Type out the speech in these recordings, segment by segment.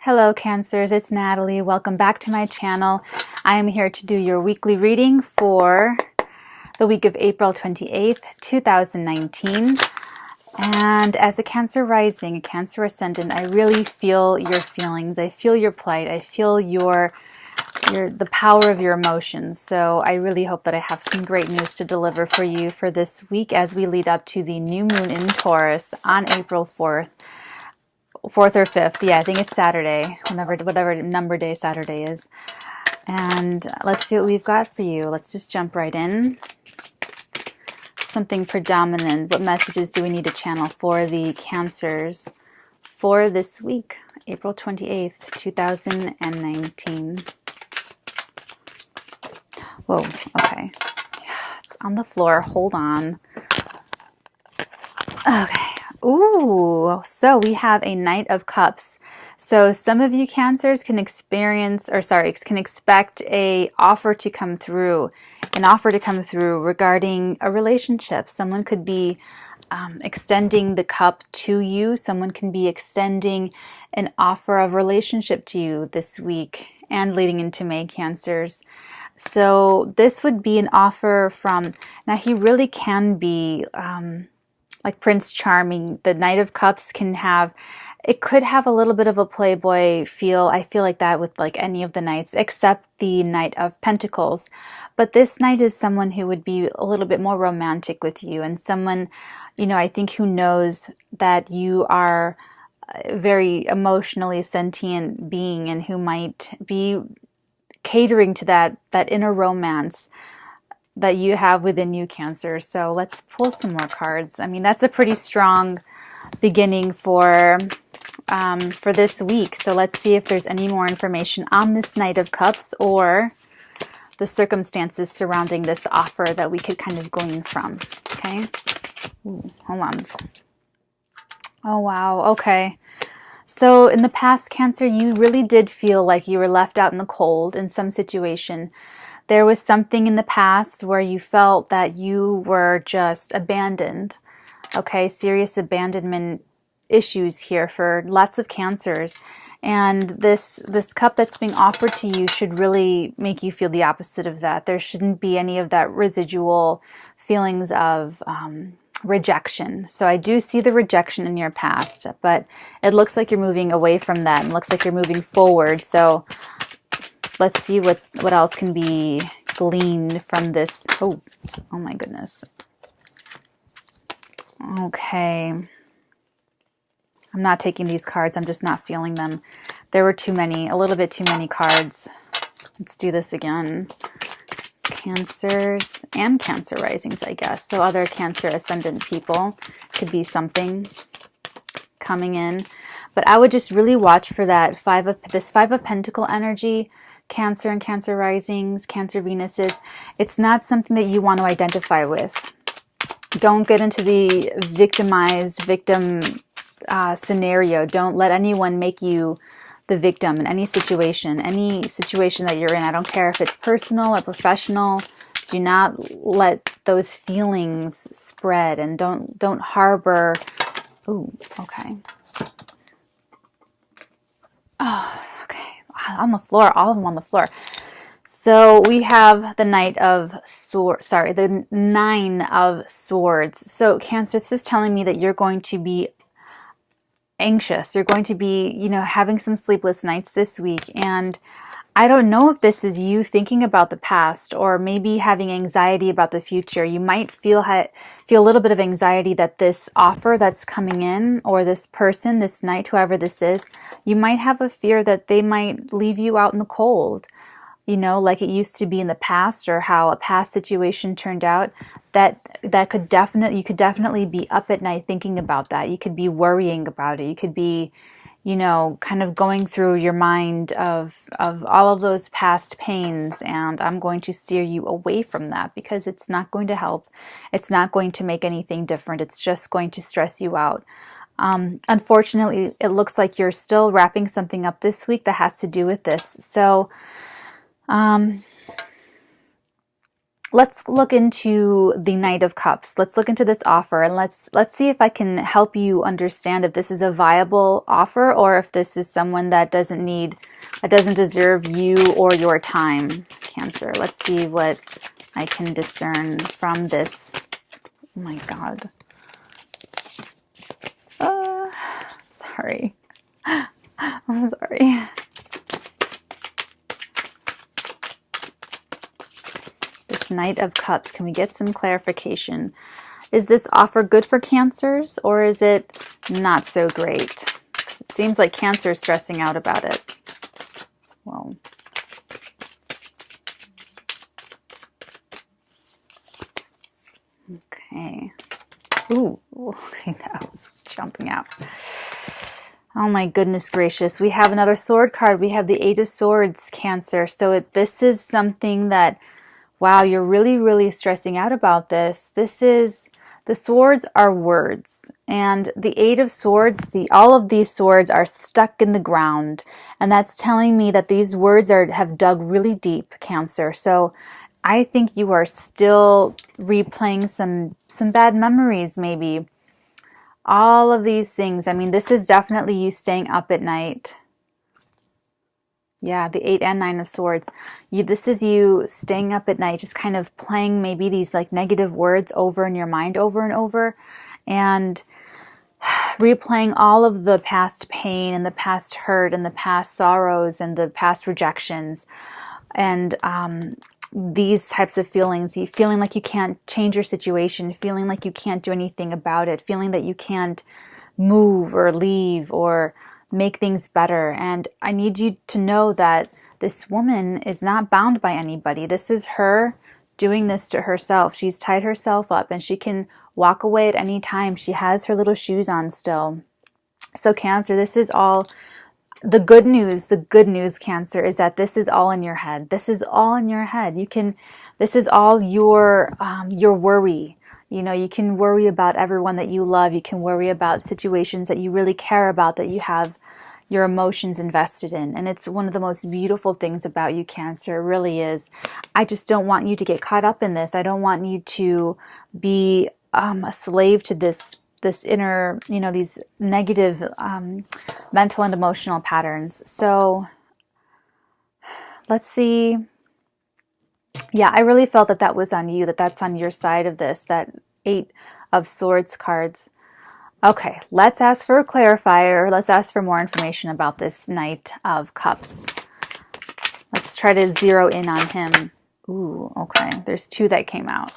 Hello Cancers, it's Natalie. Welcome back to my channel. I am here to do your weekly reading for the week of April 28th, 2019. And as a Cancer rising, a Cancer ascendant, I really feel your feelings. I feel your plight. I feel the power of your emotions. So I really hope that I have some great news to deliver for you for this week as we lead up to the new moon in Taurus on April 4th or 5th. Yeah, I think it's Saturday, whatever number day Saturday is. And let's see what we've got for you. Let's just jump right in. Something predominant. What messages do we need to channel for the Cancers for this week, April 28th, 2019? Whoa, okay. It's on the floor. Hold on. Okay. Ooh, so we have a Knight of Cups. So some of you Cancers can expect an offer to come through regarding a relationship. Someone could be extending the cup to you. Someone can be extending an offer of relationship to you this week and leading into May, Cancers. So this would be an offer from, now he really can be like Prince Charming. The Knight of Cups could have a little bit of a playboy feel. I feel like that with like any of the knights except the Knight of Pentacles. But this knight is someone who would be a little bit more romantic with you, and someone, I think, who knows that you are a very emotionally sentient being and who might be catering to that inner romance that you have within you, Cancer. So let's pull some more cards. I mean, that's a pretty strong beginning for this week. So let's see if there's any more information on this Knight of Cups or the circumstances surrounding this offer that we could kind of glean from. Okay. Ooh, hold on. Oh, wow. Okay. So in the past, Cancer, you really did feel like you were left out in the cold in some situation. There was something in the past where you felt that you were just abandoned. Okay, serious abandonment issues here for lots of Cancers. And this cup that's being offered to you should really make you feel the opposite of that. There shouldn't be any of that residual feelings of rejection. So I do see the rejection in your past, but it looks like you're moving away from that and looks like you're moving forward. So let's see what else can be gleaned from this. Oh my goodness. Okay. I'm not taking these cards. I'm just not feeling them. There were too many, a little bit too many cards. Let's do this again. Cancers and Cancer risings, I guess. So other Cancer ascendant people could be something coming in. But I would just really watch for that this Five of Pentacle energy. Cancer and Cancer risings, Cancer Venuses. It's not something that you want to identify with. Don't get into the victim scenario. Don't let anyone make you the victim in any situation that you're in. I don't care if it's personal or professional. Do not let those feelings spread, and don't harbor. Ooh, okay. Oh, okay. On the floor, all of them on the floor. So we have the Knight of Swords, the Nine of Swords. So Cancer, this is telling me that you're going to be anxious. You're going to be, having some sleepless nights this week. And I don't know if this is you thinking about the past or maybe having anxiety about the future. You might feel a little bit of anxiety that this offer that's coming in, or this person, this knight, whoever this is, you might have a fear that they might leave you out in the cold, like it used to be in the past, or how a past situation turned out. You could definitely be up at night thinking about that. You could be worrying about it. You could be kind of going through your mind of all of those past pains, and I'm going to steer you away from that because it's not going to help. It's not going to make anything different. It's just going to stress you out. Unfortunately, it looks like you're still wrapping something up this week that has to do with this. So, let's look into the Knight of Cups. Let's look into this offer, and let's see if I can help you understand if this is a viable offer or if this is someone that doesn't deserve you or your time, Cancer. Let's see what I can discern from this. Oh my God. Sorry. I'm sorry. This Knight of Cups, can we get some clarification? Is this offer good for Cancers, or is it not so great? It seems like Cancer is stressing out about it. Well, okay. Ooh, okay, that was jumping out. Oh my goodness gracious. We have another sword card. We have the Eight of Swords, Cancer. So this is something that, wow, you're really, really stressing out about this. The swords are words. And the Eight of Swords, all of these swords are stuck in the ground. And that's telling me that these words have dug really deep, Cancer. So I think you are still replaying some bad memories, maybe. All of these things. I mean, this is definitely you staying up at night. Yeah, the 8 and 9 of Swords. This is you staying up at night, just kind of playing maybe these like negative words over in your mind over and over, and replaying all of the past pain and the past hurt and the past sorrows and the past rejections. And these types of feelings, you feeling like you can't change your situation, feeling like you can't do anything about it, feeling that you can't move or leave or make things better. And I need you to know that this woman is not bound by anybody. This is her doing this to herself. She's tied herself up and she can walk away at any time. She has her little shoes on still. So Cancer, this is all the good news, Cancer, is that this is all in your head. This is all in your head. This is all your worry. You know, you can worry about everyone that you love. You can worry about situations that you really care about, that you have your emotions invested in. And it's one of the most beautiful things about you, Cancer. It really is. I just don't want you to get caught up in this. I don't want you to be a slave to this inner, you know, these negative mental and emotional patterns. So let's see. Yeah, I really felt that was on you, that's on your side of this, that 8 of Swords cards. Okay, let's ask for a clarifier. Let's ask for more information about this Knight of Cups. Let's try to zero in on him. Ooh, okay. There's 2 that came out.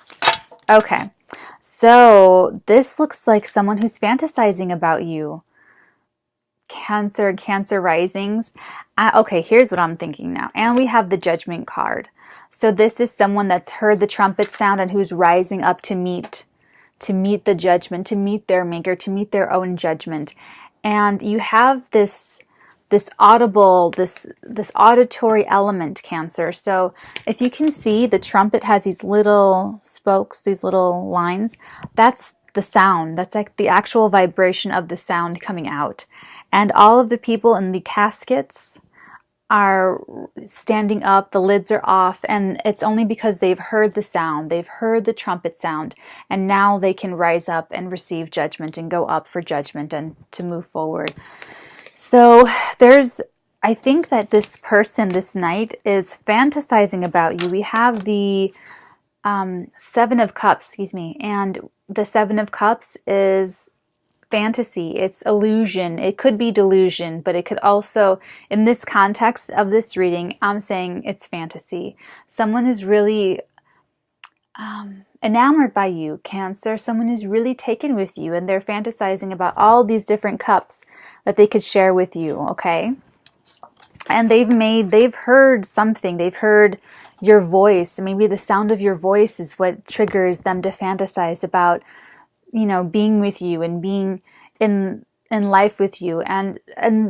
Okay. So this looks like someone who's fantasizing about you. Cancer risings. Okay, here's what I'm thinking now. And we have the Judgment card. So this is someone that's heard the trumpet sound and who's rising up to meet the judgment, to meet their maker, to meet their own judgment. And you have this audible, this auditory element, Cancer. So if you can see, the trumpet has these little spokes, these little lines. That's the sound. That's like the actual vibration of the sound coming out. And all of the people in the caskets are standing up, the lids are off, and it's only because they've heard the sound, they've heard the trumpet sound, and now they can rise up and receive judgment and go up for judgment and to move forward. So I think that this person, this knight, is fantasizing about you. We have the 7 of Cups, and the 7 of Cups is fantasy, it's illusion, it could be delusion, but it could also, in this context of this reading, I'm saying it's fantasy. Someone is really enamored by you, Cancer. Someone is really taken with you, and they're fantasizing about all these different cups that they could share with you, okay? And they've heard something, they've heard your voice. Maybe the sound of your voice is what triggers them to fantasize about, you know, being with you and being in life with you. And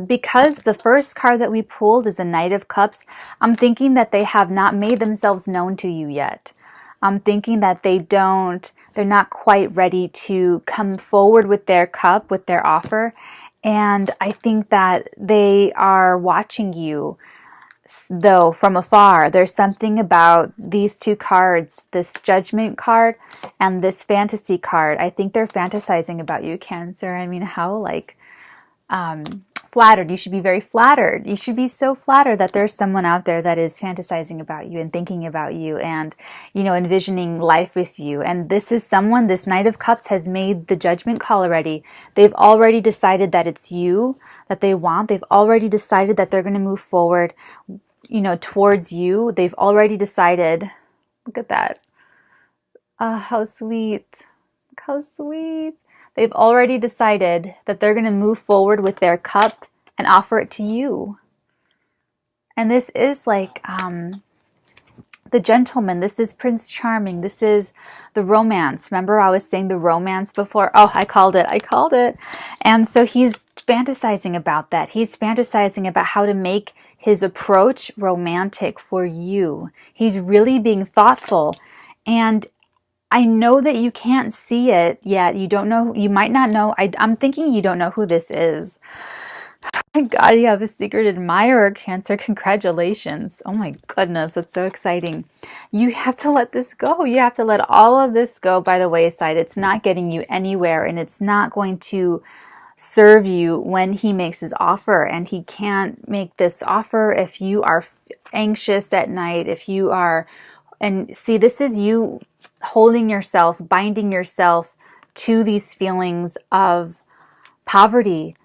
because the first card that we pulled is a Knight of Cups, I'm thinking that they have not made themselves known to you yet. I'm thinking that they're not quite ready to come forward with their cup, with their offer. And I think that they are watching you though from afar. There's something about these two cards, this Judgment card and this Fantasy card. I think they're fantasizing about you, Cancer. I mean, how like flattered. You should be very flattered. You should be so flattered that there's someone out there that is fantasizing about you and thinking about you and, you know, envisioning life with you. And this is someone, this Knight of Cups has made the judgment call already. They've already decided that it's you that they want. They've already decided that they're going to move forward, you know, towards you. They've already decided. Look at that. How sweet. How sweet. They've already decided that they're going to move forward with their cup and offer it to you. And this is like the gentleman. This is Prince Charming. This is the romance. Remember I was saying the romance before? Oh, I called it. I called it. And so he's fantasizing about that. He's fantasizing about how to make his approach romantic for you. He's really being thoughtful. And I know that you can't see it yet. You don't know. You might not know. I'm thinking you don't know who this is. Oh my God, you have a secret admirer, Cancer. Congratulations. Oh my goodness, that's so exciting. You have to let this go. You have to let all of this go by the wayside. It's not getting you anywhere, and it's not going to serve you when he makes his offer. And he can't make this offer if you are anxious at night, if you are... And see, this is you holding yourself, binding yourself to these feelings of poverty,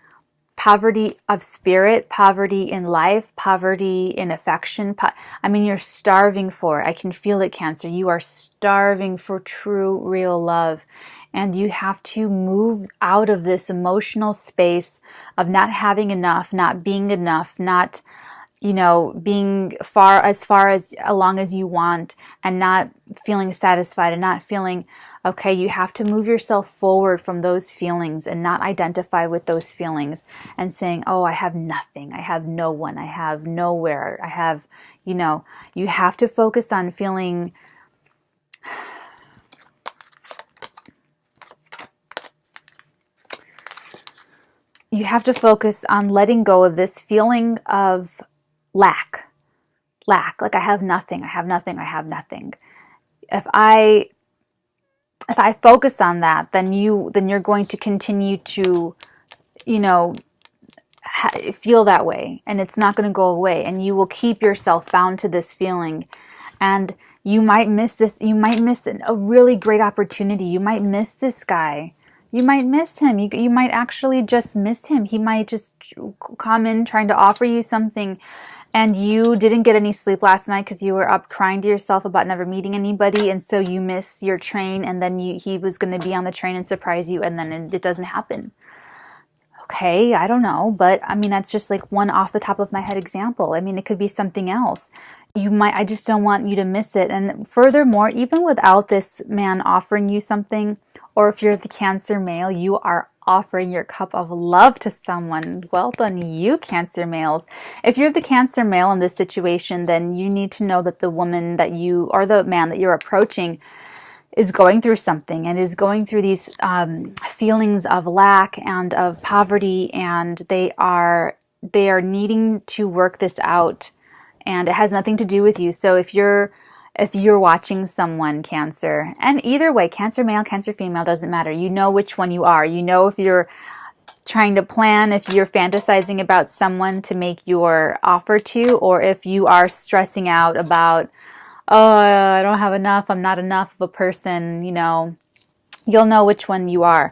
poverty of spirit, poverty in life, poverty in affection. I mean, you're starving for it. I can feel it, Cancer. You are starving for true, real love. And you have to move out of this emotional space of not having enough, not being enough, not, you know, being far as along as you want, and not feeling satisfied and not feeling okay. You have to move yourself forward from those feelings and not identify with those feelings and saying, oh, I have nothing. I have no one. I have nowhere. I have, you know, you have to focus on feeling you have to focus on letting go of this feeling of lack. Like I have nothing, I have nothing, I have nothing. If I focus on that, then you're going to continue to, you know, feel that way, and it's not going to go away, and you will keep yourself bound to this feeling, and you might miss this. You might miss a really great opportunity. You might miss this guy. You might miss him. You might actually just miss him. He might just come in trying to offer you something, and you didn't get any sleep last night because you were up crying to yourself about never meeting anybody, and so you miss your train, and then he was going to be on the train and surprise you, and then it doesn't happen. Okay, I don't know, but I mean, that's just like one off the top of my head example. I mean, it could be something else. I just don't want you to miss it. And furthermore, even without this man offering you something, or if you're the Cancer male, you are offering your cup of love to someone. Well done, you Cancer males. If you're the Cancer male in this situation, then you need to know that the woman that you, or the man that you're approaching, is going through something and is going through these feelings of lack and of poverty, and they are needing to work this out, and it has nothing to do with you. So if you're watching someone, Cancer, and either way, Cancer male, Cancer female, doesn't matter. You know which one you are. You know if you're trying to plan, if you're fantasizing about someone to make your offer to, or if you are stressing out about, oh, I don't have enough, I'm not enough of a person, you know, you'll know which one you are.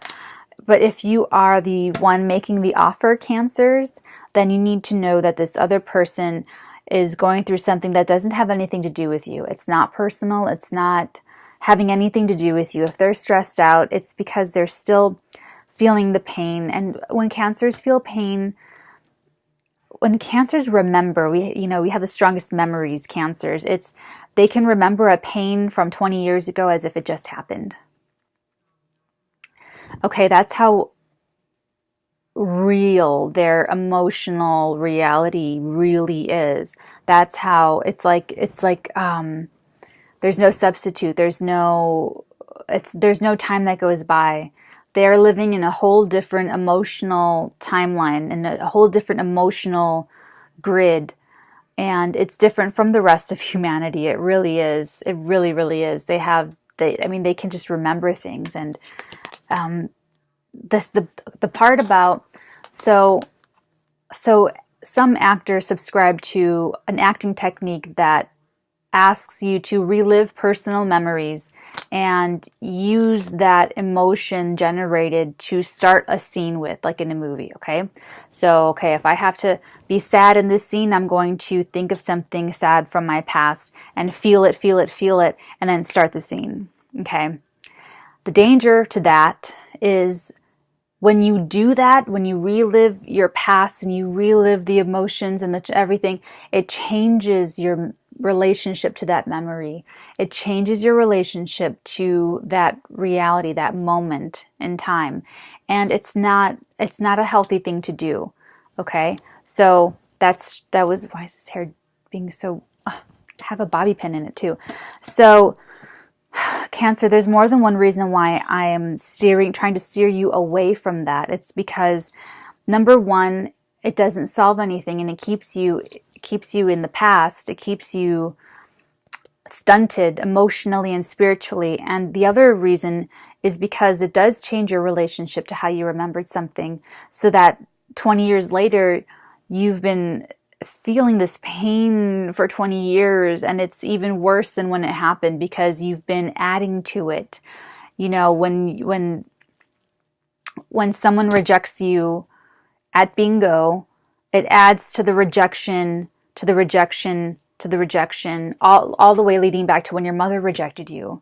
But if you are the one making the offer, Cancers, then you need to know that this other person is going through something that doesn't have anything to do with you. It's not personal. It's not having anything to do with you. If they're stressed out, it's because they're still feeling the pain. And when Cancers feel pain, when Cancers remember, we have the strongest memories, Cancers. They can remember a pain from 20 years ago as if it just happened. Okay, that's how real their emotional reality really is. That's how it's like there's no substitute. There's no time that goes by. They're living in a whole different emotional timeline and a whole different emotional grid And it's different from the rest of humanity. It really is. It really, really is. I mean, they can just remember things. And the part about, so some actors subscribe to an acting technique that asks you to relive personal memories and use that emotion generated to start a scene with, like in a movie, okay? So, okay, if I have to be sad in this scene, I'm going to think of something sad from my past and feel it, and then start the scene, okay? The danger to that is when you do that, when you relive your past and you relive the emotions and everything, it changes your relationship to that memory. It changes your relationship to that reality, that moment in time. And it's not a healthy thing to do. Okay? So that was, why is this hair being so, I have a bobby pin in it too. So Cancer, there's more than one reason why I am trying to steer you away from that. It's because, number one, it doesn't solve anything, and it keeps you in the past. It keeps you stunted emotionally and spiritually. And the other reason is because it does change your relationship to how you remembered something, so that 20 years later, you've been feeling this pain for 20 years, and it's even worse than when it happened because you've been adding to it. You know, when someone rejects you at bingo, it adds to the rejection, all the way leading back to when your mother rejected you.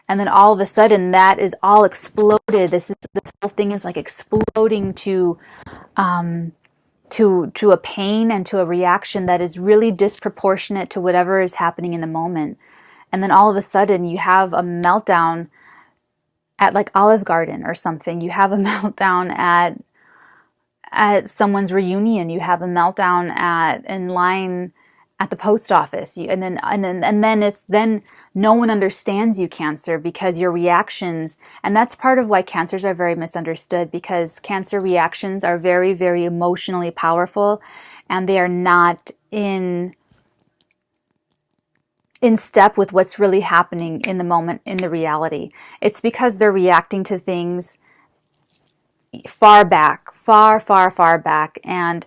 And then all of a sudden that is all exploded. This whole thing is like exploding to a pain and to a reaction that is really disproportionate to whatever is happening in the moment. And then all of a sudden you have a meltdown at like Olive Garden or something. You have a meltdown at someone's reunion. You have a meltdown in line at the post office. And then no one understands you, Cancer, because your reactions, and that's part of why Cancers are very misunderstood, because Cancer reactions are very, very emotionally powerful, and they are not in step with what's really happening in the moment, in the reality. It's because they're reacting to things far back, far back, and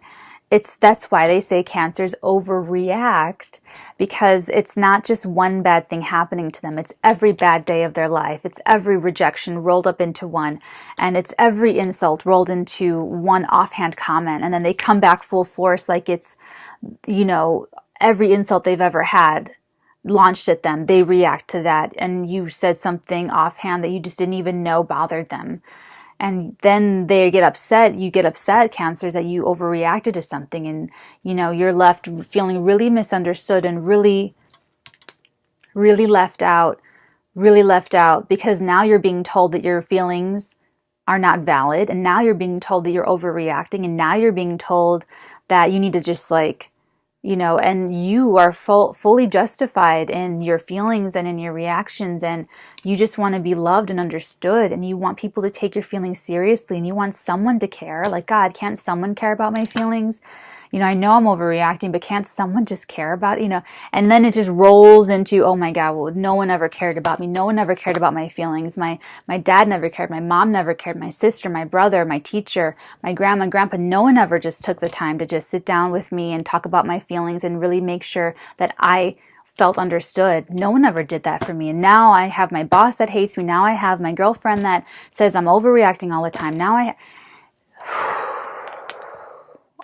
that's why they say Cancers overreact, because it's not just one bad thing happening to them. It's every bad day of their life. It's every rejection rolled up into one. And it's every insult rolled into one offhand comment. And then they come back full force like it's, every insult they've ever had launched at them. They react to that. And you said something offhand that you just didn't even know bothered them. And then they get upset. You get upset, Cancers, that you overreacted to something, and you're left feeling really misunderstood and really, really left out, because now you're being told that your feelings are not valid, and now you're being told that you're overreacting, and now you're being told that you need to just and you are fully justified in your feelings and in your reactions, and you just want to be loved and understood, and you want people to take your feelings seriously, and you want someone to care. Like, God, can't someone care about my feelings? I know I'm overreacting, but can't someone just care about it? And then it just rolls into, oh my God, well, no one ever cared about me. No one ever cared about my feelings. My dad never cared. My mom never cared. My sister, my brother, my teacher, my grandma, grandpa, no one ever just took the time to just sit down with me and talk about my feelings and really make sure that I felt understood. No one ever did that for me. And now I have my boss that hates me. Now I have my girlfriend that says I'm overreacting all the time. Now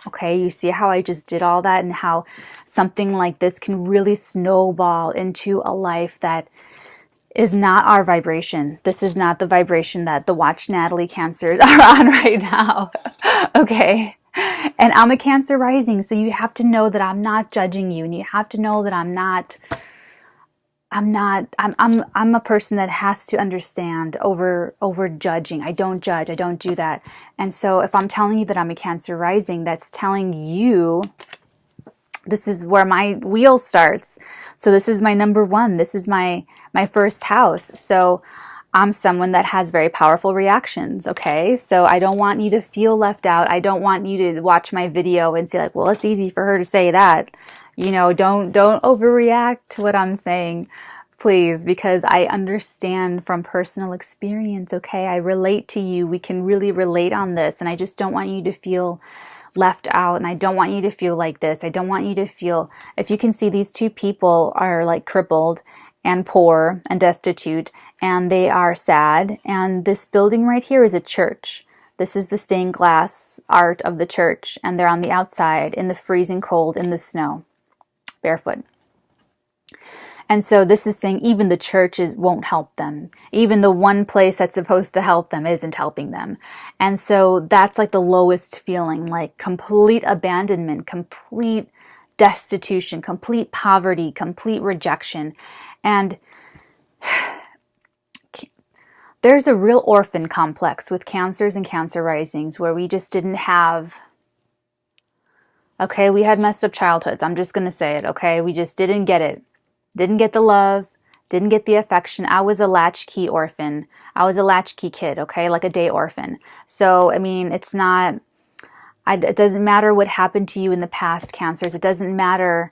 okay, you see how I just did all that, and how something like this can really snowball into a life that is not our vibration. This is not the vibration that the Watch Natalie Cancers are on right now. Okay. And I'm a Cancer rising, so you have to know that I'm not judging you, and you have to know that I'm a person that has to understand over judging. I don't judge. I don't do that. And so if I'm telling you that I'm a Cancer rising, that's telling you this is where my wheel starts. So this is my number one. This is my first house. So I'm someone that has very powerful reactions. Okay. So I don't want you to feel left out. I don't want you to watch my video and say like, well, it's easy for her to say that. You know, don't overreact to what I'm saying, please, because I understand from personal experience, okay? I relate to you. We can really relate on this, and I just don't want you to feel left out, and I don't want you to feel like this. I don't want you to feel, if you can see, these two people are like crippled and poor and destitute, and they are sad, and this building right here is a church. This is the stained glass art of the church, and they're on the outside in the freezing cold in the snow, barefoot. And so this is saying even the churches won't help them. Even the one place that's supposed to help them isn't helping them. And so that's like the lowest feeling, like complete abandonment, complete destitution, complete poverty, complete rejection. And there's a real orphan complex with Cancers and Cancer risings where we just didn't have, okay, we had messed up childhoods. I'm just going to say it, okay? We just didn't get it. Didn't get the love, didn't get the affection. I was a latchkey orphan. I was a latchkey kid, okay? Like a day orphan. So, I mean, it's not, it doesn't matter what happened to you in the past, Cancers. It doesn't matter.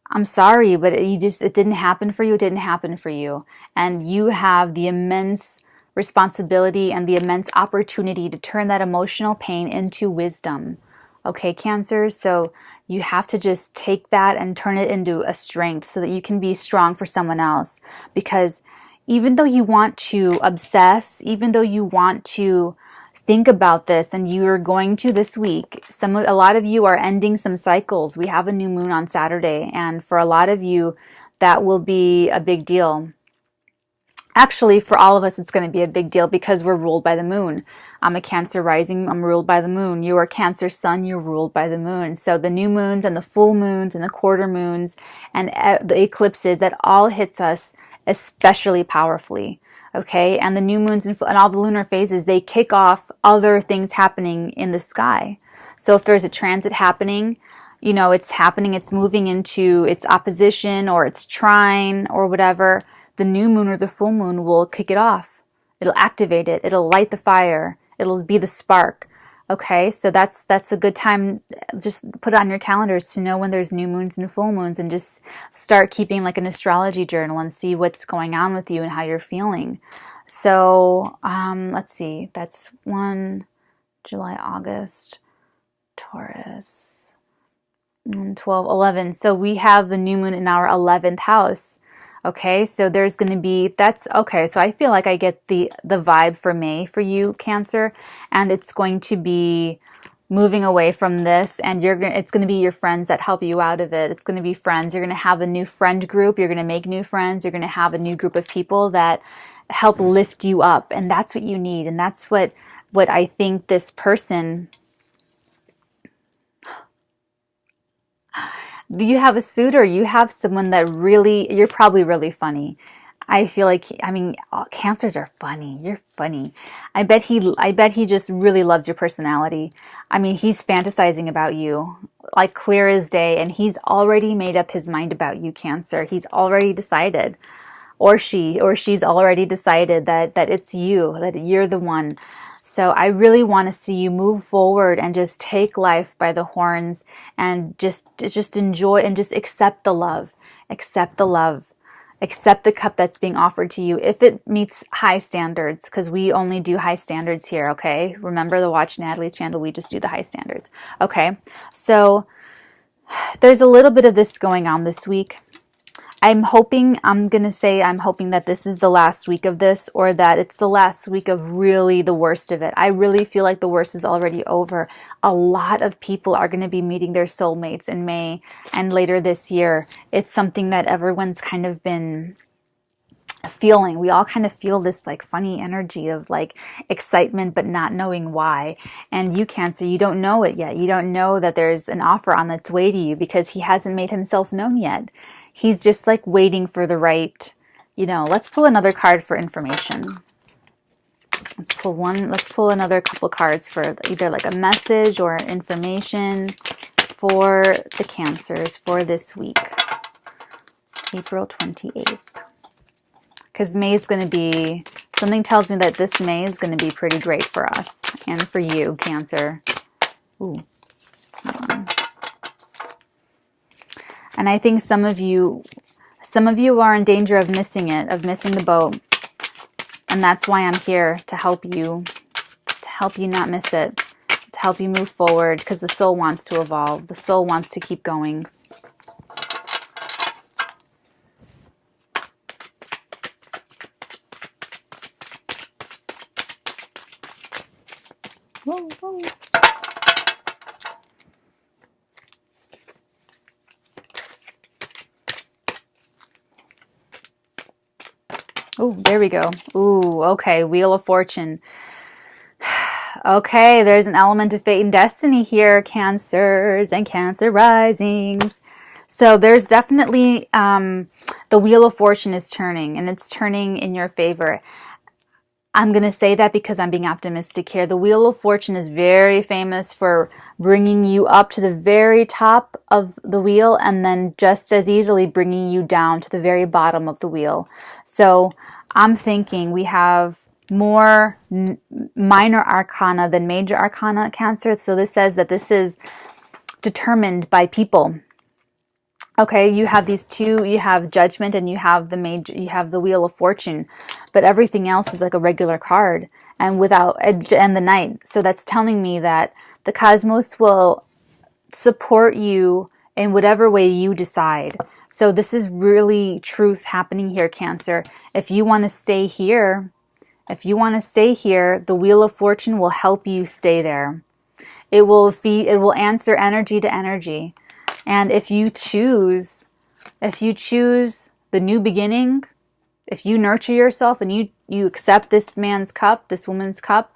I'm sorry, but it didn't happen for you. It didn't happen for you. And you have the immense responsibility and the immense opportunity to turn that emotional pain into wisdom. Okay, Cancers? So you have to just take that and turn it into a strength so that you can be strong for someone else. Because even though you want to obsess, even though you want to think about this, and you are going to this week, a lot of you are ending some cycles. We have a new moon on Saturday, and for a lot of you, that will be a big deal. Actually, for all of us, it's going to be a big deal because we're ruled by the moon. I'm a Cancer rising. I'm ruled by the moon. You are Cancer sun. You're ruled by the moon. So the new moons and the full moons and the quarter moons and the eclipses, that all hits us especially powerfully. Okay? And the new moons and all the lunar phases, they kick off other things happening in the sky. So if there's a transit happening, you know, it's happening, it's moving into its opposition or its trine or whatever, the new moon or the full moon will kick it off. It'll activate it. It'll light the fire. It'll be the spark. Okay, so that's a good time. Just put it on your calendars to know when there's new moons and full moons, and just start keeping like an astrology journal and see what's going on with you and how you're feeling. So let's see. That's 1 July, August, Taurus, 12, 11. So we have the new moon in our 11th house. Okay, so there's going to be, that's okay. So I feel like I get the vibe for May for you, Cancer, and it's going to be moving away from this, and it's going to be your friends that help you out of it. It's going to be friends. You're going to have a new friend group. You're going to make new friends. You're going to have a new group of people that help lift you up, and that's what you need. And that's what I think this person. You have a suitor, you have someone that really, you're probably really funny. I feel like, I mean, Cancers are funny. You're funny. I bet he just really loves your personality. I mean, he's fantasizing about you like clear as day, and he's already made up his mind about you, Cancer. He's already decided, or she's already decided that it's you, that you're the one. So I really want to see you move forward and just take life by the horns and just enjoy and just accept the love. Accept the love. Accept the cup that's being offered to you if it meets high standards, because we only do high standards here, okay? Remember the Watch Natalie channel, we just do the high standards. Okay, so there's a little bit of this going on this week. I'm hoping that this is the last week of this, or that it's the last week of really the worst of it. I really feel like the worst is already over. A lot of people are going to be meeting their soulmates in May and later this year. It's something that everyone's kind of been feeling. We all kind of feel this like funny energy of like excitement, but not knowing why. And you, Cancer, you don't know it yet. You don't know that there's an offer on its way to you because he hasn't made himself known yet. He's just like waiting for the right, let's pull another card for information. Let's pull another couple cards for either like a message or information for the Cancers for this week, April 28th. Because May is going to be, something tells me that this May is going to be pretty great for us and for you, Cancer. Ooh, hold on. And I think some of you are in danger of missing it, of missing the boat. And that's why I'm here, to help you not miss it, to help you move forward, because the soul wants to evolve. The soul wants to keep going. Whoa, whoa. Oh, there we go. Ooh, okay, Wheel of Fortune. Okay, there's an element of fate and destiny here, Cancers and Cancer risings. So there's definitely, the Wheel of Fortune is turning, and it's turning in your favor. I'm going to say that because I'm being optimistic here. The Wheel of Fortune is very famous for bringing you up to the very top of the wheel and then just as easily bringing you down to the very bottom of the wheel. So I'm thinking we have more minor arcana than major arcana, Cancer. So this says that this is determined by people. Okay, you have these two, you have Judgment and you have the Wheel of Fortune, but everything else is like a regular card and and the Knight. So that's telling me that the cosmos will support you in whatever way you decide. So this is really truth happening here, Cancer. If you want to stay here, the Wheel of Fortune will help you stay there. It will answer energy to energy. And if you choose the new beginning, if you nurture yourself and you accept this man's cup, this woman's cup,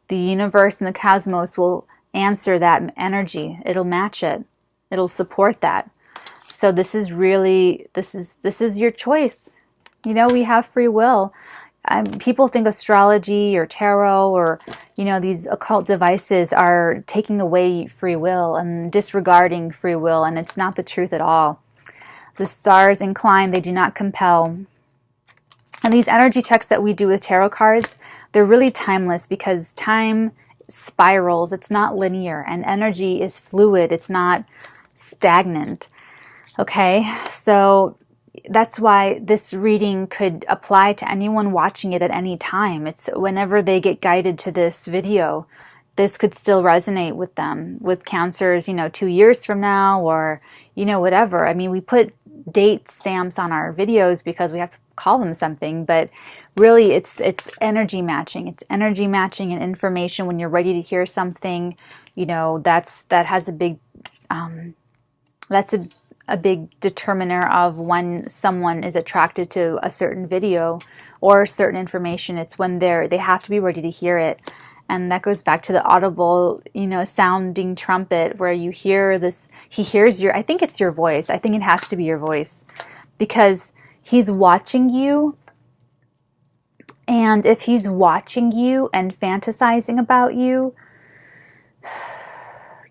the universe and the cosmos will answer that energy. It'll match it. It'll support that. So this is your choice. You know, we have free will. People think astrology or tarot or, these occult devices are taking away free will and disregarding free will, and it's not the truth at all. The stars incline, they do not compel. And these energy checks that we do with tarot cards, they're really timeless because time spirals. It's not linear, and energy is fluid. It's not stagnant. Okay, so that's why this reading could apply to anyone watching it at any time. It's whenever they get guided to this video, this could still resonate with them, with Cancers, 2 years from now or, whatever. I mean, we put date stamps on our videos because we have to call them something, but really it's energy matching. It's energy matching and information when you're ready to hear something, that has a big, that's a big determiner of when someone is attracted to a certain video or certain information. It's when they have to be ready to hear it. And that goes back to the audible, sounding trumpet where you hear this, he hears I think it's your voice. I think it has to be your voice because he's watching you. And if he's watching you and fantasizing about you,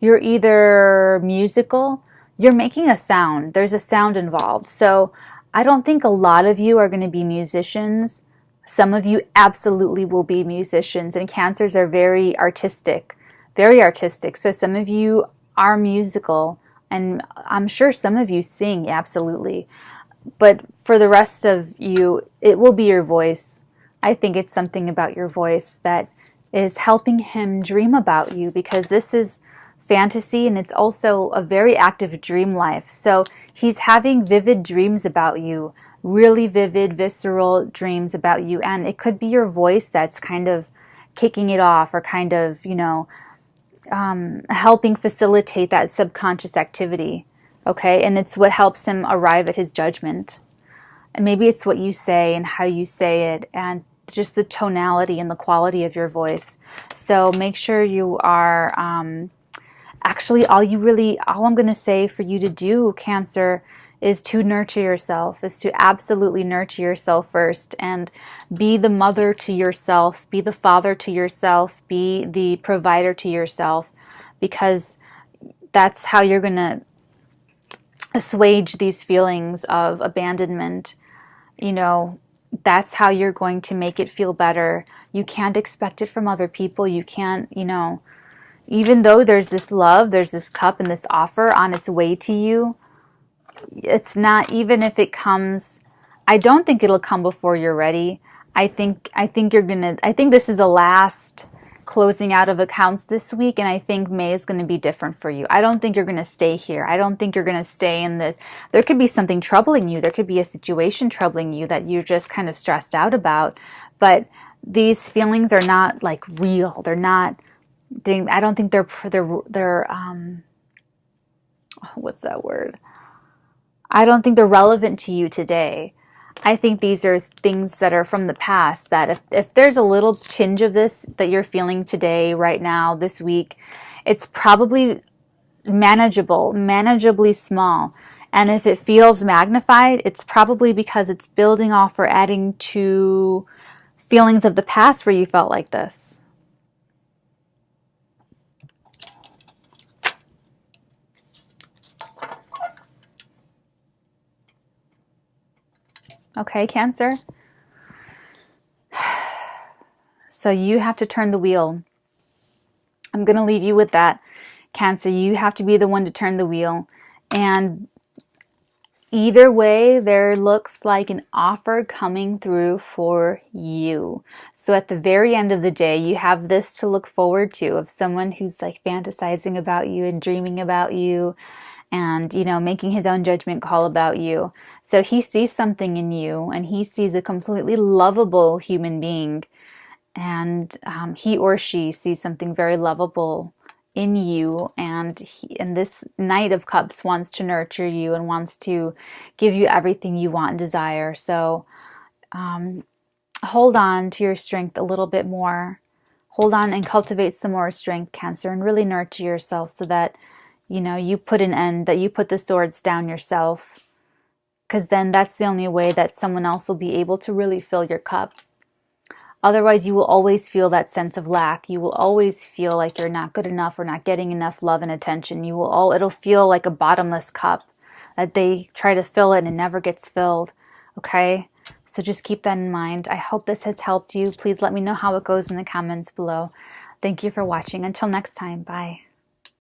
you're either musical, you're making a sound. There's a sound involved. So I don't think a lot of you are going to be musicians. Some of you absolutely will be musicians, and Cancers are very artistic, very artistic. So some of you are musical, and I'm sure some of you sing, absolutely. But for the rest of you, it will be your voice. I think it's something about your voice that is helping him dream about you, because this is fantasy and it's also a very active dream life. So he's having vivid dreams about you, really vivid, visceral dreams about you. And it could be your voice that's kind of kicking it off or kind of, helping facilitate that subconscious activity. Okay. And it's what helps him arrive at his judgment. And maybe it's what you say and how you say it and just the tonality and the quality of your voice. So make sure you are, actually, all I'm going to say for you to do, Cancer, is to nurture yourself, is to absolutely nurture yourself first and be the mother to yourself, be the father to yourself, be the provider to yourself, because that's how you're going to assuage these feelings of abandonment. That's how you're going to make it feel better. You can't expect it from other people. You can't, even though there's this love, there's this cup and this offer on its way to you, It's not, even if it comes, I don't think it'll come before you're ready. I think this is the last closing out of accounts this week, and I think May is going to be different for you. I don't think you're going to stay here. I don't think you're going to stay in this. There could be something troubling you. There could be a situation troubling you that you're just kind of stressed out about, but these feelings are not like real. They're not, I don't think what's that word? I don't think they're relevant to you today. I think these are things that are from the past, that if there's a little tinge of this that you're feeling today, right now, this week, it's probably manageable, manageably small. And if it feels magnified, it's probably because it's building off or adding to feelings of the past where you felt like this. Okay, Cancer? So you have to turn the wheel. I'm going to leave you with that, Cancer. You have to be the one to turn the wheel. And either way, there looks like an offer coming through for you. So at the very end of the day, you have this to look forward to, of someone who's like fantasizing about you and dreaming about you, and, you know, making his own judgment call about you. So he sees something in you, and he sees a completely lovable human being. And he or she sees something very lovable in you. And this Knight of Cups wants to nurture you and wants to give you everything you want and desire. So hold on to your strength a little bit more. Hold on and cultivate some more strength, Cancer, and really nurture yourself so that, you know, you put an end, that you put the swords down yourself, because then that's the only way that someone else will be able to really fill your cup. Otherwise, you will always feel that sense of lack. You will always feel like you're not good enough or not getting enough love and attention. It'll feel like a bottomless cup that they try to fill it and it never gets filled. Okay? So just keep that in mind. I hope this has helped you. Please let me know how it goes in the comments below. Thank you for watching. Until next time, bye.